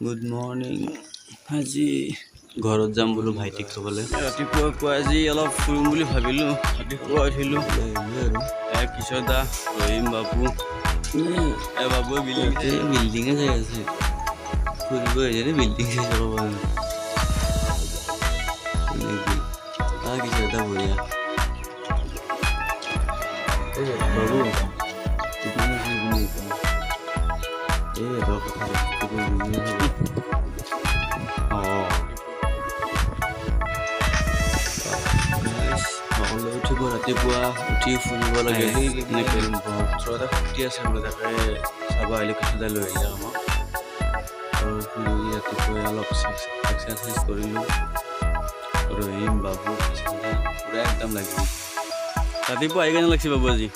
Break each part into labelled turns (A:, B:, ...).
A: Good morning. আজি ঘৰত যাম বোলো ভাইটিক ক'বলৈ। ৰাতিপুৱা পুৱা আজি অলপ ফুৰিম বুলি ভাবিলোঁ। ৰাতিপুৱা উঠিলোঁ কিশোৰ দা, ৰহিম বাবু বাবুৱে বিল্ডিঙে যাই আছে। ফুৰিব আহিছে বিল্ডিং চাই যাব পাৰে। কিশোৰ দা বঢ়িয়া। বাবু সকলোৱে উঠিব, ৰাতিপুৱা উঠি ফুৰিব লাগে। এনেকৈ ওচৰতে ফুটি আছে বোলে, তাকে চাব আহিলে কিছুটা লৈ আহিলে আমাক। আৰু ফুৰি ৰাতিপুৱাই অলপ এক্সাৰচাইজ কৰিলোঁ। ৰহিম বাবু পুৰা একদম লাগি ৰাতিপুৱা আহি কেনে লাগিছে বাবু আজি?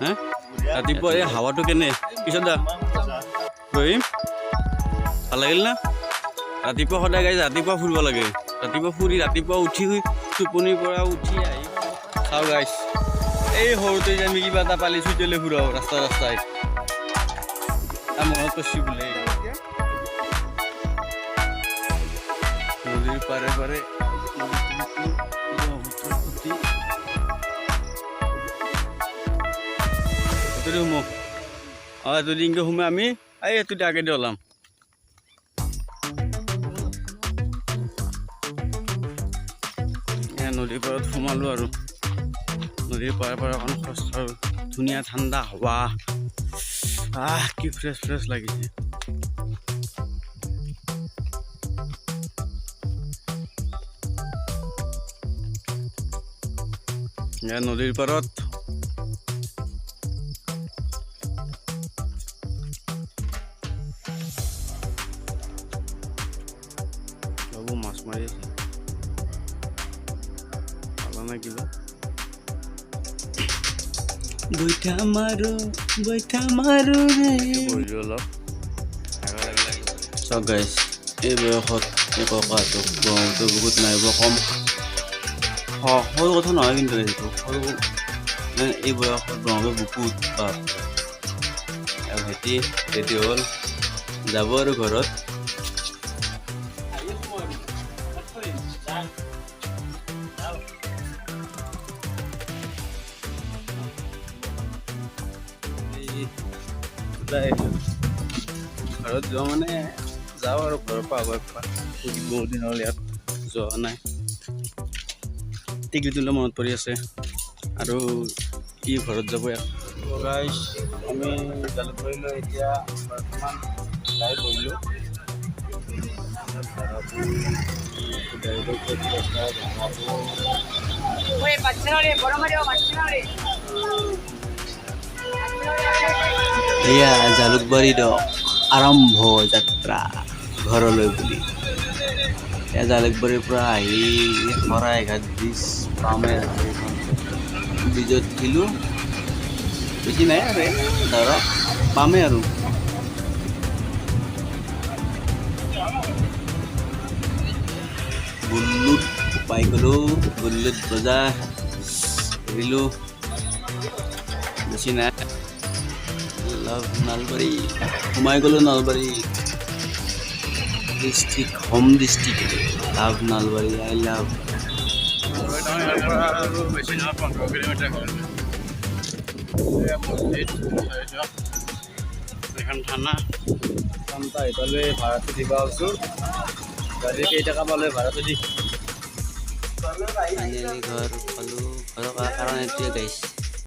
A: হা ৰাতিপুৱা এই হাৱাটো কেনে পিছত দা ৰহিম ভাল লাগিল না? ৰাতিপুৱা সদায় গাইছে ৰাতিপুৱা ফুৰিব লাগে। ৰাতিপুৱা ফুৰি ৰাতিপুৱা উঠি টোপনিৰ পৰা উঠি আহি খাওঁ গাইছ। এই সৰুতে যে আমি কিবা এটা পালি চুইটলে ফুৰাওঁ ৰাস্তাই ৰাস্তাই মনত কৰিছোঁ বোলে। নদীৰ পাৰে পাৰে সোমাওঁ। এইটো দিনকে সোমাই আমি এইটো আগেদি ওলাম। নদীৰ পাৰত সোমালোঁ আৰু নদীৰ পাৰে পাৰে অকণ খোজকাঢ়োঁ। ধুনীয়া ঠাণ্ডা হাৱা, কি ফ্ৰেছ ফ্ৰেছ লাগিছে। নদীৰ পাৰত বাবু মাছ মাৰি আছে কিবা বৈঠা মাৰো অলপ চাওক গাইছ। এই বয়সত এই ককাটো গৰমটো বহুত নাইব কম। সৰু কথা নহয় কিন্তু এইটো সৰু এই বয়সত গৰমটো বহুত পাপ। ভাইটি ৰেডি হ'ল যাব আৰু ঘৰত। ঘৰত যোৱা মানে যাওঁ আৰু ঘৰৰ পৰা আগৰ পৰা বহুত দিন হ'ল ইয়াত যোৱা নাই। টিকলিটোলৈ মনত পৰি আছে আৰু কি ঘৰত যাব ইয়াত। গাইছ আমি জালুকবাৰীলৈ এতিয়া বৰ্তমান গাড়ী বহিলোঁ। এয়া জালুকবাৰীত আৰম্ভ যাত্ৰা ঘৰলৈ বুলি। এয়া জালুকবাৰীৰ পৰা আহি শৰাইঘাট ব্ৰিজ পামে ব্ৰিজত উঠিলোঁ। বেছি নাই আৰু ধৰক পামেই আৰু বুল্লুত পাই গ'লোঁ। বুল্লুত বজাৰ ঘূৰিলোঁ, বেছি নাই। লাভ নলবাৰী সোমাই গ'লোঁ। Nalbari district, home district love Nalbari. I love বেছি নহয় 15 কিলোমিটাৰ এখন থানা এইফালে ভাড়াটো দিব আছোঁ। গাড়ী কেইটকা পালে ভাড়াটো দি ঘৰ পালোঁ। ঘৰৰ কাৰণ এইটোৱে গাইছ।